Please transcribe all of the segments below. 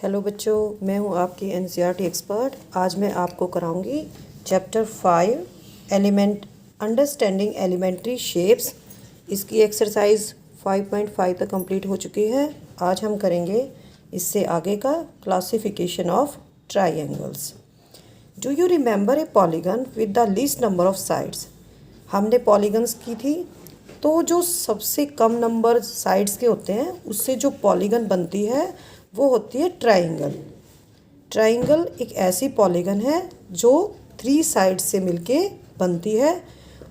Hello बच्चों, मैं हूं आपकी एनसीईआरटी एक्सपर्ट। आज मैं आपको कराऊंगी chapter 5 element understanding elementary shapes. इसकी एक्सरसाइज 5.5 तक कंप्लीट हो चुकी है। आज हम करेंगे इससे आगे का classification of triangles. Do you remember A polygon with the least number of sides. हमने पॉलीगन्स की थी, तो जो सबसे कम नंबर साइड्स के होते हैं उससे जो पॉलीगन बनती है वो होती है ट्राइंगल। ट्राइंगल एक ऐसी पॉलीगन है जो 3 साइड्स से मिलके बनती है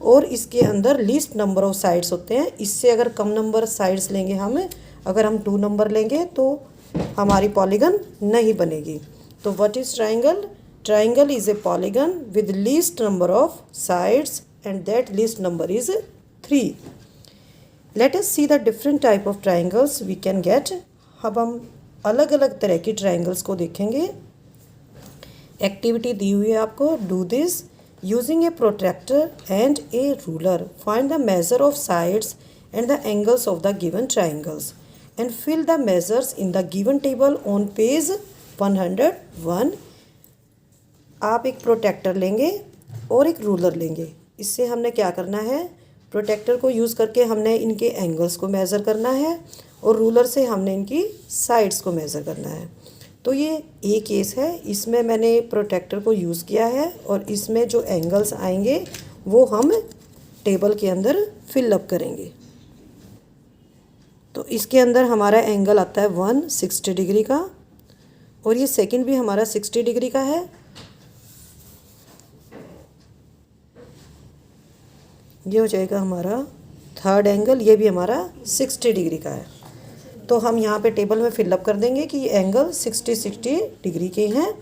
और इसके अंदर लीस्ट नंबर ऑफ साइड्स होते हैं। इससे अगर कम नंबर साइड्स लेंगे अगर हम 2 नंबर लेंगे तो हमारी पॉलीगन नहीं बनेगी। तो what is triangle? Triangle is a polygon with least number of sides and that least number is 3। Let us see the different type of triangles we can get. अब हम अलग अलग तरह की ट्राइंगल्स को देखेंगे। एक्टिविटी दी हुई है आपको। Do this using a protractor and a ruler. Find the measure of sides and the angles of the given triangles and fill the measures in the given table on page 101। आप एक protractor लेंगे और एक ruler लेंगे। इससे हमने क्या करना है, प्रोट्रैक्टर को यूज़ करके हमने इनके एंगल्स को मेज़र करना है और रूलर से हमने इनकी साइड्स को मेज़र करना है। तो ये ए केस है, इसमें मैंने प्रोट्रैक्टर को यूज़ किया है और इसमें जो एंगल्स आएंगे वो हम टेबल के अंदर फिलअप करेंगे। तो इसके अंदर हमारा एंगल आता है 160 डिग्री का और ये सेकंड भी हमारा 60 डिग्री का है। ये हो जाएगा हमारा थर्ड एंगल, ये भी हमारा 60 डिग्री का है। तो हम यहाँ पे टेबल में फिलअप कर देंगे कि ये एंगल 60 डिग्री के हैं।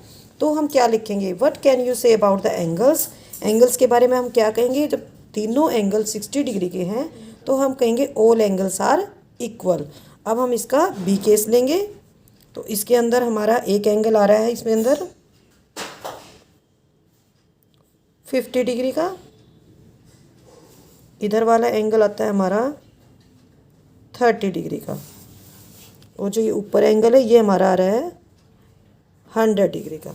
तो हम क्या लिखेंगे, what can you say about the angles. Angles के बारे में हम क्या कहेंगे, जब तीनों एंगल 60 डिग्री के हैं तो हम कहेंगे ऑल एंगल्स आर इक्वल। अब हम इसका बी केस लेंगे। तो इसके अंदर हमारा एक एंगल आ रहा है, इसमें अंदर 50 डिग्री का। इधर वाला एंगल आता है हमारा 30 डिग्री का और जो ये ऊपर एंगल है ये हमारा आ रहा है 100 डिग्री का।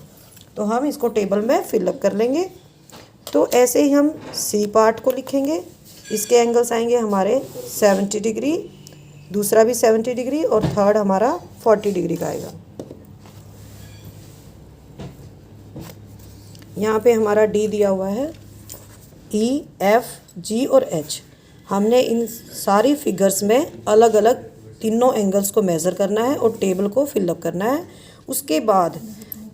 तो हम इसको टेबल में फिलअप कर लेंगे। तो ऐसे ही हम सी पार्ट को लिखेंगे। इसके एंगल्स आएंगे हमारे 70 डिग्री, दूसरा भी 70 डिग्री और थर्ड हमारा 40 डिग्री का आएगा। यहाँ पे हमारा डी दिया हुआ है, ई, एफ, जी और एच। हमने इन सारी फिगर्स में अलग अलग तीनों एंगल्स को मेज़र करना है और टेबल को फिलअप करना है। उसके बाद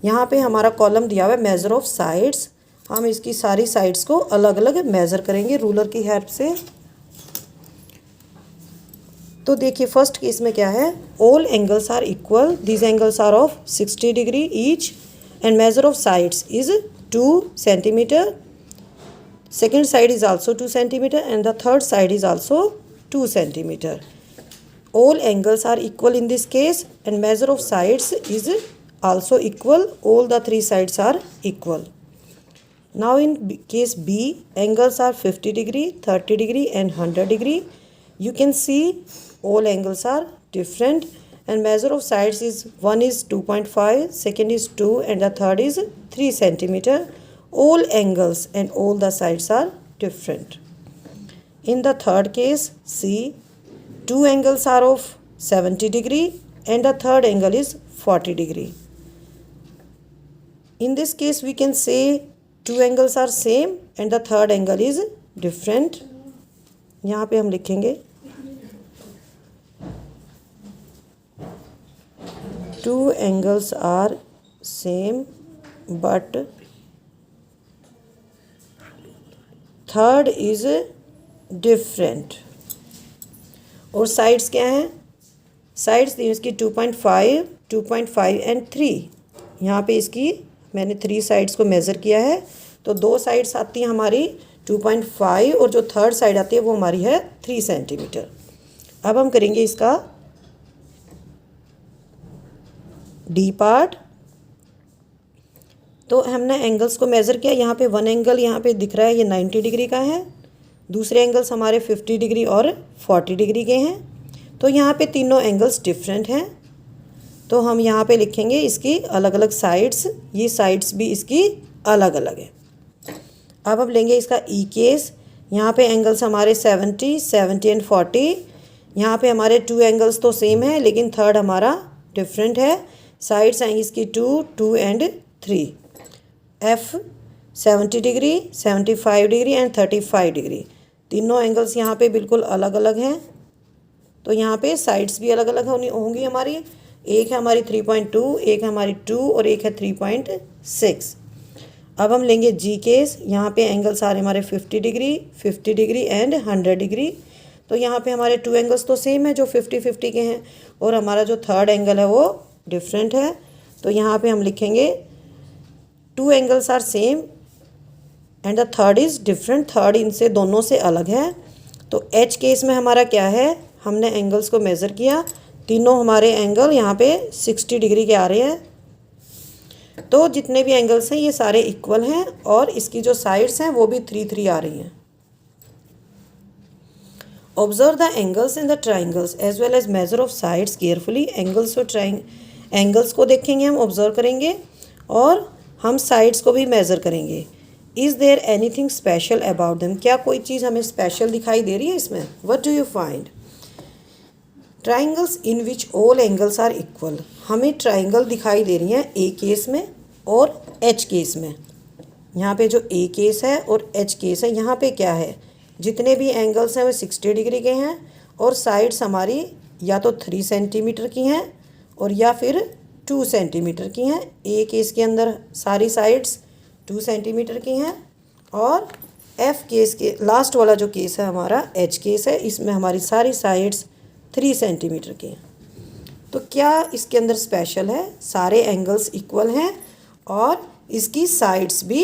यहाँ पे हमारा कॉलम दिया हुआ है मेज़र ऑफ साइड्स। हम इसकी सारी साइड्स को अलग अलग मेज़र करेंगे रूलर की हेल्प से। तो देखिए फर्स्ट केस में क्या है, all angles are equal, these angles are of 60 degree each and measure of sides is 2 centimetre. Second side is also 2 centimeter and the third side is also 2 centimeter. All angles are equal in this case and measure of sides is also equal. All the 3 sides are equal. Now in case B, angles are 50 degree, 30 degree and 100 degree. You can see all angles are different and measure of sides is one is 2.5, second is 2 and the third is 3 centimeter. All angles and all the sides are different. In the third case, C, 2 angles are of 70 degree and the third angle is 40 degree. In this case, we can say 2 angles are same and the third angle is different. यहाँ पे हम लिखेंगे 2 angles are same but third is different. और sides क्या हैं, sides दी इसकी 2.5, 2.5 and 3। यहाँ पे इसकी मैंने 3 साइड्स को मेज़र किया है। तो 2 साइड्स आती हैं हमारी 2.5 और जो थर्ड साइड आती है वो हमारी है 3 सेंटीमीटर। अब हम करेंगे इसका डी पार्ट। तो हमने एंगल्स को मेज़र किया। यहाँ पे वन एंगल यहाँ पे दिख रहा है, ये 90 डिग्री का है। दूसरे एंगल्स हमारे 50 डिग्री और 40 डिग्री के हैं। तो यहाँ पे तीनों एंगल्स डिफरेंट हैं। तो हम यहाँ पे लिखेंगे इसकी अलग अलग साइड्स, ये साइड्स भी इसकी अलग अलग है। अब हम लेंगे इसका ई केस। यहाँ पे एंगल्स हमारे 70, 70 एंड 40। यहाँ पे हमारे 2 एंगल्स तो सेम है लेकिन थर्ड हमारा डिफरेंट है। साइड्स आएंगी इसकी 2, 2 and 3। F 70 degree, 75 degree and 35 degree. तीनों एंगल्स यहाँ पे बिल्कुल अलग अलग हैं। तो यहाँ पे साइड्स भी अलग अलग होंगी हमारी। एक है हमारी 3.2, एक है हमारी 2 और एक है 3.6। अब हम लेंगे जी केस। यहाँ पे एंगल्स आ रहे हमारे 50 डिग्री, 50 डिग्री एंड 100 डिग्री। तो यहाँ पे हमारे 2 एंगल्स तो सेम है जो 50-50 के हैं, और हमारा जो थर्ड एंगल है वो डिफरेंट है। तो यहाँ पे हम लिखेंगे 2 angles are same and the third is different. Third इनसे दोनों से अलग है। तो एच केस में हमारा क्या है, हमने एंगल्स को मेज़र किया, तीनों हमारे एंगल यहाँ पे 60 डिग्री के आ रहे हैं। तो जितने भी एंगल्स हैं ये सारे इक्वल हैं, और इसकी जो साइड्स हैं वो भी 3-3 आ रही हैं। Observe the angles in the triangles as well as measure of sides carefully. Angles और एंगल्स को देखेंगे, हम ऑब्जर्व करेंगे और हम साइड्स को भी मेज़र करेंगे। Is there anything special about them. क्या कोई चीज़ हमें स्पेशल दिखाई दे रही है इसमें? What do you find? Triangles in which all angles are equal. हमें ट्राइंगल दिखाई दे रही हैं ए केस में और एच केस में। यहाँ पे जो ए केस है और एच केस है, यहाँ पे क्या है, जितने भी एंगल्स हैं वो 60 डिग्री के हैं, और साइड्स हमारी या तो 3 सेंटीमीटर की हैं और या फिर 2 सेंटीमीटर की हैं। ए केस के अंदर सारी साइड्स 2 सेंटीमीटर की हैं, और एफ केस के लास्ट वाला जो केस है हमारा एच केस है, इसमें हमारी सारी साइड्स 3 सेंटीमीटर की हैं। तो क्या इसके अंदर स्पेशल है? सारे एंगल्स इक्वल हैं और इसकी साइड्स भी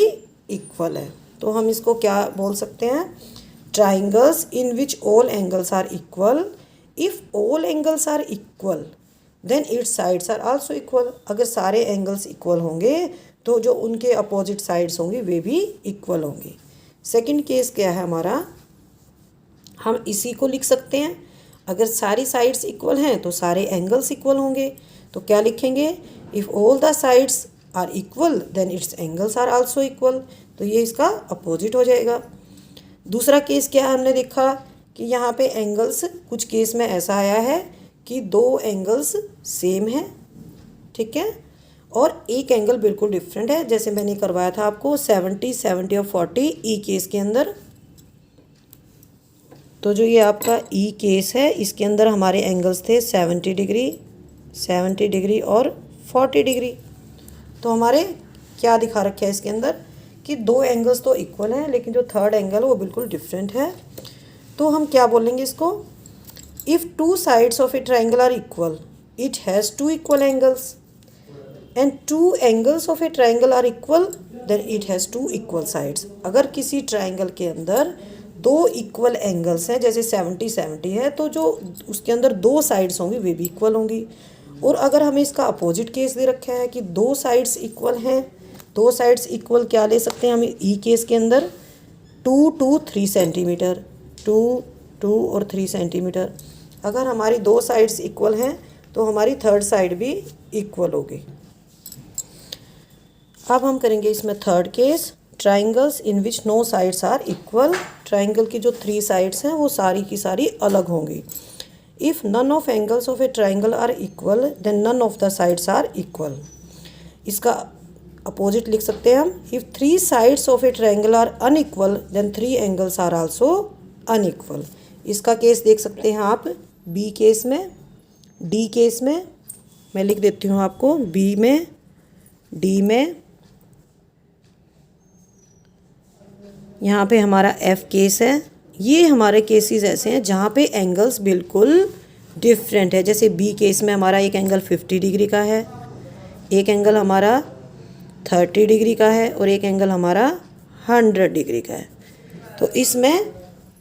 इक्वल है। तो हम इसको क्या बोल सकते हैं? Triangles in which all angles are equal. If all angles are equal then its sides are also equal. अगर सारे एंगल्स इक्वल होंगे तो जो उनके अपोजिट साइड्स होंगी वे भी इक्वल होंगी। सेकंड केस क्या है हमारा, हम इसी को लिख सकते हैं। अगर सारी साइड्स इक्वल हैं तो सारे एंगल्स इक्वल होंगे। तो क्या लिखेंगे? If all the sides are equal then its angles are also equal. तो ये इसका अपोजिट हो जाएगा। दूसरा केस क्या हमने देखा कि यहाँ पे एंगल्स कुछ केस में ऐसा आया है कि 2 एंगल्स सेम हैं, ठीक है, और एक एंगल बिल्कुल डिफरेंट है, जैसे मैंने करवाया था आपको 70, 70 और 40 ई केस के अंदर। तो जो ये आपका ई केस है इसके अंदर हमारे एंगल्स थे 70 डिग्री, 70 डिग्री और 40 डिग्री। तो हमारे क्या दिखा रखा है इसके अंदर कि 2 एंगल्स तो इक्वल हैं लेकिन जो थर्ड एंगल है वो बिल्कुल डिफरेंट है। तो हम क्या बोलेंगे इसको? If 2 sides of a triangle are equal it has 2 equal angles, and 2 angles of a triangle are equal then it has 2 equal sides. अगर किसी ट्राइंगल के अंदर 2 इक्वल एंगल्स हैं, जैसे 70 70 है, तो जो उसके अंदर 2 साइड्स होंगी वे भी इक्वल होंगी। और अगर हमें इसका अपोजिट केस दे रखा है कि 2 साइड्स इक्वल हैं, 2 साइड्स इक्वल क्या ले सकते हैं हम ई केस के अंदर? 2 2 3 सेंटीमीटर, 2 2 और 3 सेंटीमीटर। अगर हमारी 2 साइड्स इक्वल हैं तो हमारी थर्ड साइड भी इक्वल होगी। अब हम करेंगे इसमें third case, triangles in which no sides are equal. Triangle की जो 3 साइड्स हैं वो सारी की सारी अलग होंगी। If none of angles of a triangle are equal then none of the sides are equal. इसका अपोजिट लिख सकते हैं हम, if 3 sides of a triangle are unequal then 3 angles are also unequal. इसका केस देख सकते हैं आप बी केस में, डी केस में। मैं लिख देती हूँ आपको, बी में, डी में, यहाँ पे हमारा एफ केस है। ये हमारे केसेस ऐसे हैं जहाँ पे एंगल्स बिल्कुल डिफरेंट है। जैसे बी केस में हमारा एक एंगल 50 डिग्री का है, एक एंगल हमारा 30 डिग्री का है और एक एंगल हमारा 100 डिग्री का है। तो इसमें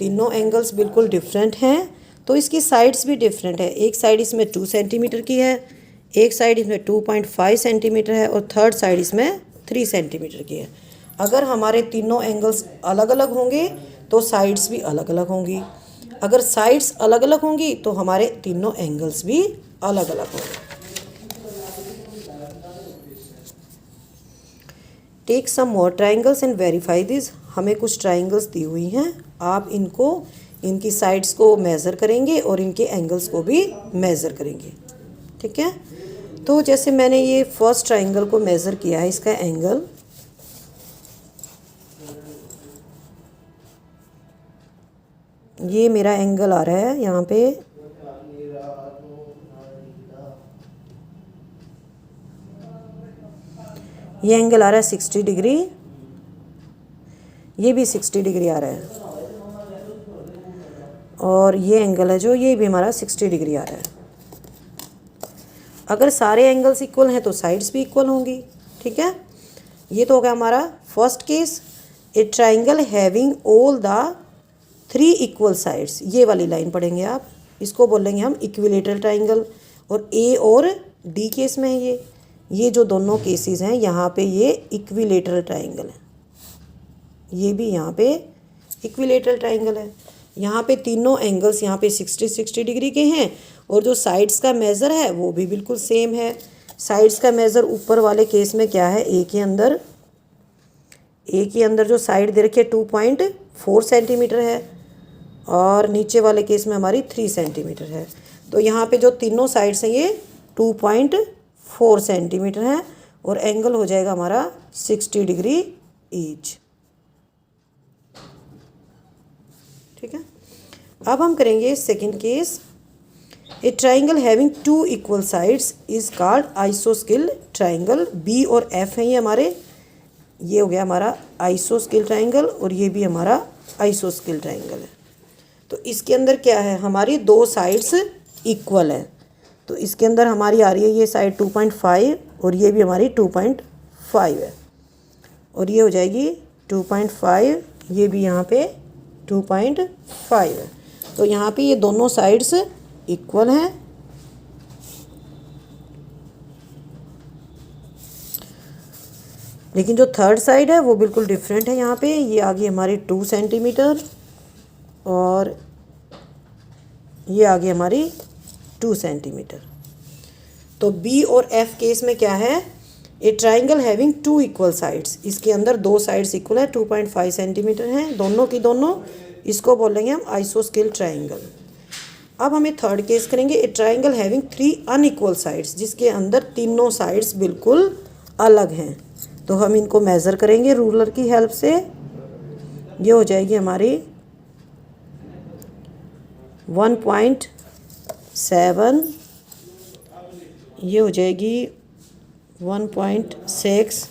तीनों एंगल्स बिल्कुल डिफरेंट हैं, तो इसकी साइड्स भी डिफरेंट है। एक साइड इसमें 2 सेंटीमीटर की है, एक साइड इसमें 2.5 सेंटीमीटर है और थर्ड साइड इसमें 3 सेंटीमीटर की है। अगर हमारे तीनों एंगल्स अलग अलग होंगे तो साइड्स भी अलग अलग होंगी। अगर साइड्स अलग अलग होंगी तो हमारे तीनों एंगल्स भी अलग अलग होंगे। Take some more triangles and verify this. हमें कुछ ट्राइंगल्स दी हुई हैं, आप इनको इनकी साइड्स को मेज़र करेंगे और इनके एंगल्स को भी मेज़र करेंगे। ठीक है, तो जैसे मैंने ये फर्स्ट ट्राइंगल को मेज़र किया है, इसका एंगल ये मेरा एंगल आ रहा है यहाँ पे ये एंगल आ रहा है 60 डिग्री, ये भी 60 डिग्री आ रहा है, और ये एंगल है जो ये भी हमारा 60 डिग्री आ रहा है। अगर सारे एंगल्स इक्वल हैं तो साइड्स भी इक्वल होंगी। ठीक है, ये तो हो गया हमारा first case. A triangle having all the 3 equal sides, ये वाली लाइन पढ़ेंगे आप, इसको बोलेंगे हम इक्विलेटरल ट्राइंगल। और ए और डी केस में है ये जो दोनों केसेस हैं, यहाँ पे ये इक्विलेटरल ट्राइंगल है, ये भी यहाँ पे इक्विलेटरल ट्राइंगल है। यहाँ पे तीनों एंगल्स यहाँ पे 60 डिग्री के हैं, और जो साइड्स का मेज़र है वो भी बिल्कुल सेम है। साइड्स का मेज़र ऊपर वाले केस में क्या है, ए के अंदर जो साइड दे रखी है 2.4 सेंटीमीटर है, और नीचे वाले केस में हमारी 3 सेंटीमीटर है। तो यहाँ पे जो तीनों साइड्स हैं ये 2.4 सेंटीमीटर है, और एंगल हो जाएगा हमारा 60 डिग्री ईच। ठीक है, अब हम करेंगे second case. A triangle having 2 equal sides is called आइसोस्केल ट्राइंगल। बी और एफ हैं ये हमारे, ये हो गया हमारा आइसोस्केल ट्राइंगल, और ये भी हमारा आइसोस्केल ट्राइंगल है। तो इसके अंदर क्या है, हमारी 2 साइड्स इक्वल है। तो इसके अंदर हमारी आ रही है ये साइड 2.5, और ये भी हमारी 2.5 है, और ये हो जाएगी 2.5, ये भी यहाँ पे 2.5 है। तो यहाँ पे ये दोनों साइड्स इक्वल हैं। लेकिन जो थर्ड साइड है वो बिल्कुल डिफरेंट है। यहाँ पे ये आ गई हमारी 2 सेंटीमीटर, और ये आ गई हमारी 2 सेंटीमीटर। तो बी और एफ केस में क्या है, ए ट्राइंगल हैविंग 2 इक्वल साइड्स, इसके अंदर 2 साइड्स इक्वल है, 2.5 सेंटीमीटर हैं दोनों की दोनों, इसको बोलेंगे हम आइसोस्केल ट्राइंगल। अब हमें थर्ड केस करेंगे, ए ट्राइंगल हैविंग 3 अनइक्वल साइड्स, जिसके अंदर तीनों साइड्स बिल्कुल अलग हैं। तो हम इनको मेज़र करेंगे रूलर की हेल्प से। ये हो जाएगी हमारी 1.7, ये हो जाएगी 1.6,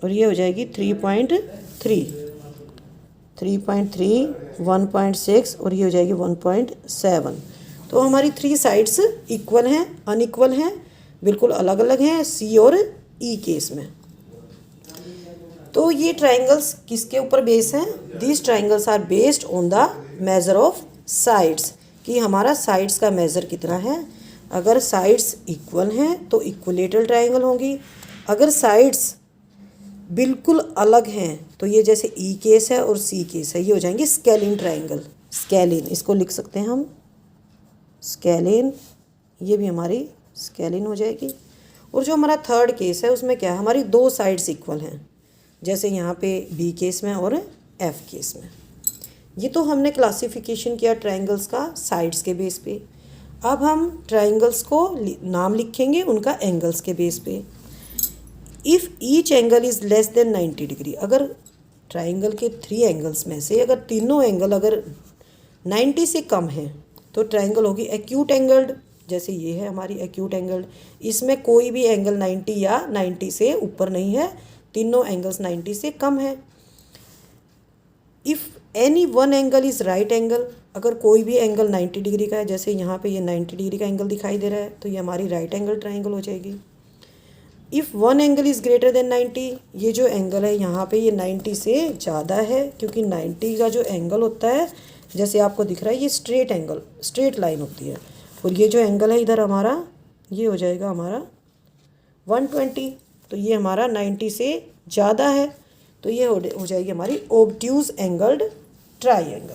और ये हो जाएगी 3.3, 1.6, और ये हो जाएगी 1.7। तो हमारी 3 साइड्स इक्वल हैं, अनइक्वल हैं, बिल्कुल अलग अलग हैं सी और ई केस में। तो ये ट्राइंगल्स किसके ऊपर बेस हैं, these triangles are based on the measure of sides, कि हमारा साइड्स का मेज़र कितना है। अगर साइड्स इक्वल हैं तो इक्विलेटरल ट्राइंगल होंगी, अगर साइड्स बिल्कुल अलग हैं तो ये जैसे ई केस है और सी केस है, ये हो जाएंगे स्केलिन ट्राइंगल। स्केलिन इसको लिख सकते हैं हम, स्केलिन, ये भी हमारी स्केलिन हो जाएगी। और जो हमारा थर्ड केस है उसमें क्या है, हमारी 2 साइड्स इक्वल हैं, जैसे यहाँ पे बी केस में और एफ केस में। ये तो हमने क्लासिफिकेशन किया ट्राइंगल्स का साइड्स के बेस पे। अब हम ट्राइंगल्स को नाम लिखेंगे उनका एंगल्स के बेस पे। If each angle is less than 90 degree, अगर ट्राइंगल के 3 एंगल्स में से अगर तीनों एंगल अगर 90 से कम है तो ट्राइंगल होगी एक्यूट एंगल्ड। जैसे ये है हमारी एक्यूट एंगल्ड, इसमें कोई भी एंगल 90 या 90 से ऊपर नहीं है, तीनों एंगल्स 90 से कम है। If any one angle is right angle, अगर कोई भी एंगल 90 डिग्री का है, जैसे यहाँ पे ये 90 डिग्री का एंगल दिखाई दे रहा है, तो ये हमारी राइट एंगल ट्राइंगल हो जाएगी। If one angle is greater than 90, ये जो एंगल है यहाँ पे ये 90 से ज़्यादा है, क्योंकि 90 का जो एंगल होता है जैसे आपको दिख रहा है ये स्ट्रेट एंगल, स्ट्रेट लाइन होती है, और ये जो एंगल है इधर हमारा ये हो जाएगा हमारा 120, तो ये हमारा 90 से ज़्यादा है, तो ये हो जाएगी हमारी ओब्ट्यूज एंगल्ड ट्राइंगल।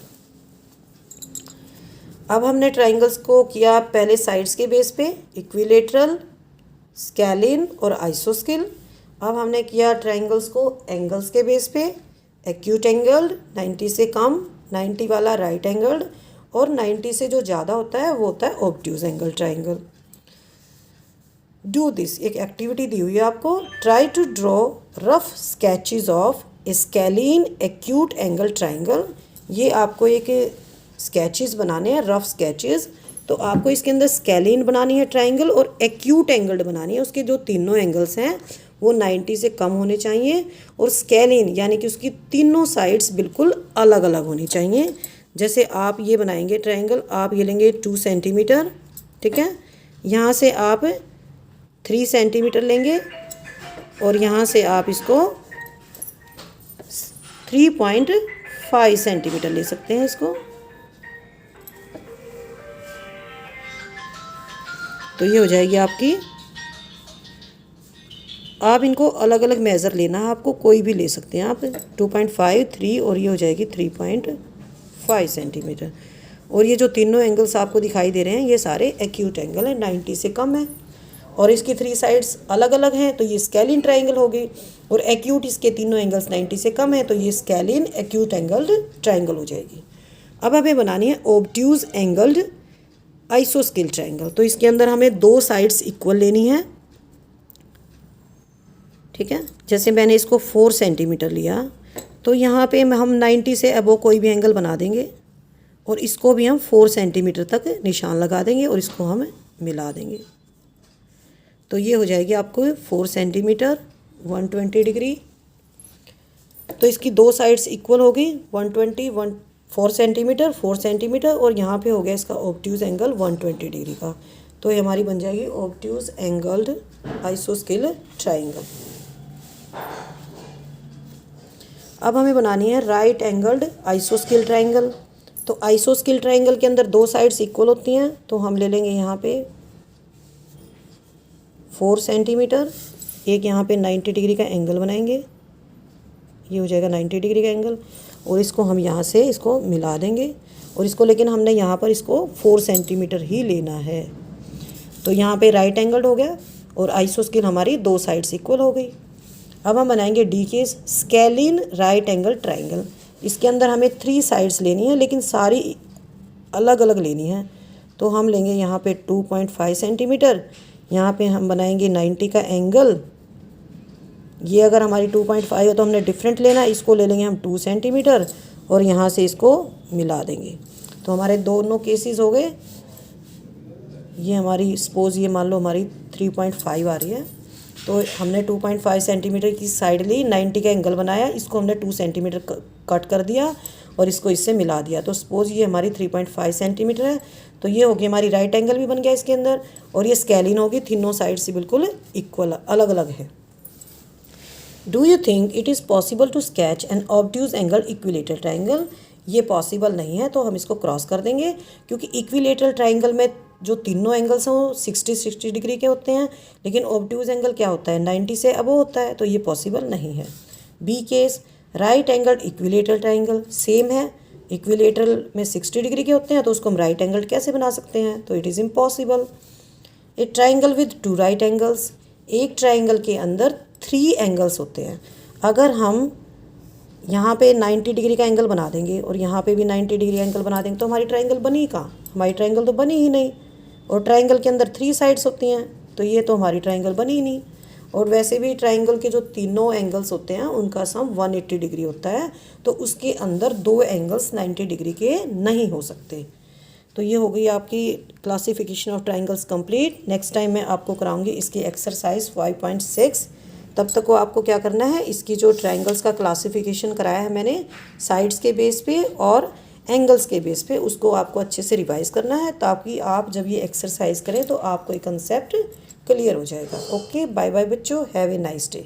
अब हमने ट्राइंगल्स को किया पहले साइड्स के बेस पे इक्विलेटरल, स्केलिन और आइसोस्केल। अब हमने किया ट्राइंगल्स को एंगल्स के बेस पे, एक्यूट एंगल्ड 90 से कम, 90 वाला राइट एंगल्ड, और 90 से जो ज़्यादा होता है वो होता है obtuse angle triangle. Do this, एक एक्टिविटी दी हुई है आपको, try to draw rough sketches of scalene acute angle triangle. ये आपको एक स्केचेस बनाने हैं, रफ स्केचेस। तो आपको इसके अंदर स्केलिन बनानी है ट्राइंगल और एक्यूट एंगल्ड बनानी है। उसके जो तीनों एंगल्स हैं वो 90 से कम होने चाहिए, और स्केलिन यानी कि उसकी तीनों साइड्स बिल्कुल अलग अलग होनी चाहिए। जैसे आप ये बनाएंगे ट्राइंगल, आप ये लेंगे 2 सेंटीमीटर, ठीक है, यहाँ से आप 3 सेंटीमीटर लेंगे, और यहाँ से आप इसको 3.5 सेंटीमीटर ले सकते हैं इसको। तो ये हो जाएगी आपकी, आप इनको अलग अलग मेज़र लेना है आपको, कोई भी ले सकते हैं आप, 2.5, 3, और ये हो जाएगी 3.5 सेंटीमीटर। और ये जो तीनों एंगल्स आपको दिखाई दे रहे हैं ये सारे एक्यूट एंगल हैं, 90 से कम है, और इसकी 3 साइड्स अलग अलग हैं, तो ये स्केलिन ट्राइंगल होगी। और एक्यूट, इसके तीनों एंगल्स 90 से कम है, तो ये स्केलिन एक्यूट एंगल्ड ट्राइंगल हो जाएगी। अब हमें बनानी है ऑब्ट्यूज एंगल्ड आइसोस्केल ट्राइंगल। तो इसके अंदर हमें 2 साइड्स इक्वल लेनी है, ठीक है। जैसे मैंने इसको 4 सेंटीमीटर लिया, तो यहाँ पे हम 90 से अबो कोई भी एंगल बना देंगे, और इसको भी हम 4 सेंटीमीटर तक निशान लगा देंगे, और इसको हम मिला देंगे। तो ये हो जाएगी आपको 4 सेंटीमीटर 120 डिग्री। तो इसकी 2 साइड्स इक्वल होगी, 4 सेंटीमीटर 4 सेंटीमीटर, और यहाँ पे हो गया इसका ऑब्ट्यूज एंगल 120 डिग्री का। तो ये हमारी बन जाएगी ऑब्ट्यूज एंगल्ड आइसोस्केल ट्राइंगल। अब हमें बनानी है राइट एंगल्ड आइसोस्केल ट्राइंगल। तो आइसोस्केल ट्राइंगल के अंदर 2 साइड्स इक्वल होती हैं, तो हम ले लेंगे यहाँ पे 4 सेंटीमीटर, एक यहाँ पे 90 डिग्री का एंगल बनाएंगे, ये हो जाएगा 90 डिग्री का एंगल, और इसको हम यहाँ से इसको मिला देंगे, और इसको लेकिन हमने यहाँ पर इसको 4 सेंटीमीटर ही लेना है। तो यहाँ पे राइट एंगल हो गया, और आइसोस्केल हमारी 2 साइड्स इक्वल हो गई। अब हम बनाएंगे D case scalene right angle triangle. इसके अंदर हमें 3 साइड्स लेनी है, लेकिन सारी अलग अलग लेनी है। तो हम लेंगे यहाँ पे 2.5 सेंटीमीटर, यहाँ पे हम बनाएंगे 90 का एंगल। ये अगर हमारी 2.5 है तो हमने डिफरेंट लेना, इसको ले लेंगे हम 2 सेंटीमीटर, और यहाँ से इसको मिला देंगे। तो हमारे दोनों केसेस हो गए। ये हमारी सपोज़ ये मान लो हमारी 3.5 आ रही है, तो हमने 2.5 सेंटीमीटर की साइड ली, 90 का एंगल बनाया, इसको हमने 2 सेंटीमीटर कट कर दिया और इसको इससे मिला दिया। तो सपोज़ ये हमारी 3.5 सेंटीमीटर है, तो ये होगी हमारी राइट एंगल भी बन गया इसके अंदर, और ये स्केलिन होगी, तीनों साइड से बिल्कुल इक्वल अलग अलग है। Do you think it is possible to sketch an obtuse angle equilateral triangle? ये पॉसिबल नहीं है, तो हम इसको क्रॉस कर देंगे, क्योंकि इक्विलेटरल ट्राइंगल में जो तीनों एंगल्स हैं वो 60 डिग्री के होते हैं, लेकिन ऑब्ट्यूज एंगल क्या होता है 90 से अबव होता है, तो ये पॉसिबल नहीं है। B case right angle equilateral triangle, same है, इक्विलेटरल में 60 डिग्री के होते हैं, तो उसको हम राइट एंगल कैसे बना सकते हैं, तो it is impossible. A triangle with 2 right angles, एक ट्राइंगल के अंदर 3 एंगल्स होते हैं। अगर हम यहाँ पे 90 डिग्री का एंगल बना देंगे और यहाँ पे भी 90 डिग्री एंगल बना देंगे, तो हमारी ट्राइंगल बनी कहाँ, हमारी ट्राइंगल तो बनी ही नहीं। और ट्राइंगल के अंदर 3 साइड्स होती हैं, तो ये तो हमारी ट्राइंगल बनी ही नहीं। और वैसे भी ट्राइंगल के जो तीनों एंगल्स होते हैं उनका सम 180 डिग्री होता है, तो उसके अंदर 2 एंगल्स 90 डिग्री के नहीं हो सकते। तो ये हो गई आपकी classification of triangles complete. Next time मैं आपको कराऊंगी इसकी एक्सरसाइज 5.6। तब तक को आपको क्या करना है, इसकी जो ट्राइंगल्स का क्लासिफिकेशन कराया है मैंने साइड्स के बेस पे और एंगल्स के बेस पे, उसको आपको अच्छे से रिवाइज करना है, ताकि आप जब ये एक्सरसाइज करें तो आपको ये कंसेप्ट क्लियर हो जाएगा। ओके, बाय बाय बच्चों, हैव ए नाइस डे।